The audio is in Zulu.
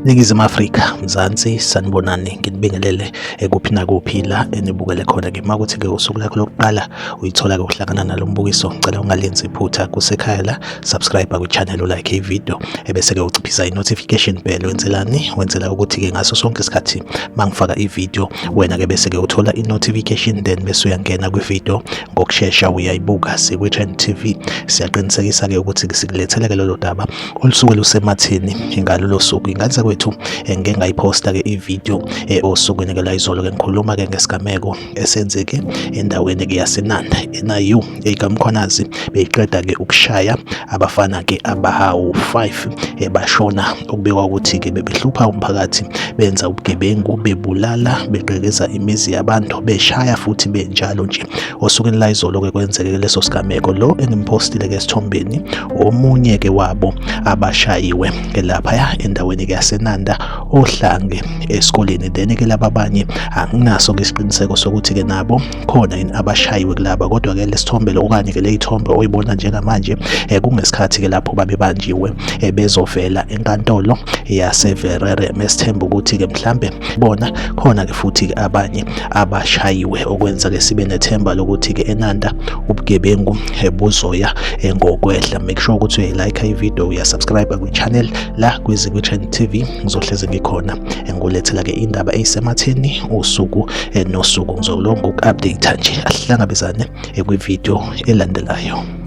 Ningizimu Afrika, Mzansi, sanibonani, nginibingelele kuphi nakuphi la enibukele khona-ke. Uma kuthi-ke usuku lakho lokuqala uyithola-ke uhlangana nalo mbukiso, ngicela ungalenzi iphutha kusekhaya la, subscribe kwi-channel, ulike ivideo, ebese-ke uciphisa i-notification bell. Wenzelani? Wenzela ukuthi-ke ngaso sonke isikhathi mangifaka ivideo wena-ke bese-ke uthola i-notification, then bese uyangena kwivideo ngokushesha uyayibuka. Sikwi-Trend TV siyaqinisekisa-ke ukuthi sikulethele-ke lolo daba olusuke lusematheni ngalolo suku. Ingane kwethu ngeke ngayiposta-ke ivideo osukwini-ke la izolo-ke ngikhuluma-ke ngesigameko esenzeke endaweni-ke yaseNanda eNaU eGamkhwanazi. Beyiqeda-ke ukushaya abafana-ke abawu-5 bashona, okubekwa ukuthi-ke bebehlupha umphakathi, benza ubugebengu, bebulala, beqhekeza imizi yabantu, beshaya futhi benjalo nje. Osukwini la izolo-ke kwenzeke leso sigameko. Lo engimpostile-ke esithombeni omunye-ke wabo abashayiwe laphaya endaweni-ke yaseNanda Ohlange esikoleni. Then-ke laba abanye anginaso-ke isiqiniseko sokuthi-ke nabo khona yini abashayiwe kulaba, kodwa-ke lesithombe okanye-ke le ithombe oyibona njengamanje kungesikhathi-ke lapho babebanjiwe bezovela enkantolo yaseVerere. Mesithemba ukuthi-ke mhlambe bona khona-ke futhi-ke abanye abashayiwe, okwenza-ke sibe nethemba lokuthi-ke eNanda ubugebengu buzoya ngokwehla. Make sure ukuthi uyayilike ivideo, uyasubscribe kwi-channel la kwi-Trend TV. Ngizohleze ngikhona ngolethela-ke indaba eyisematheni usuku nosuku. Ngizolonga uku-update nje, asihlangabezane kwivideo elandelayo.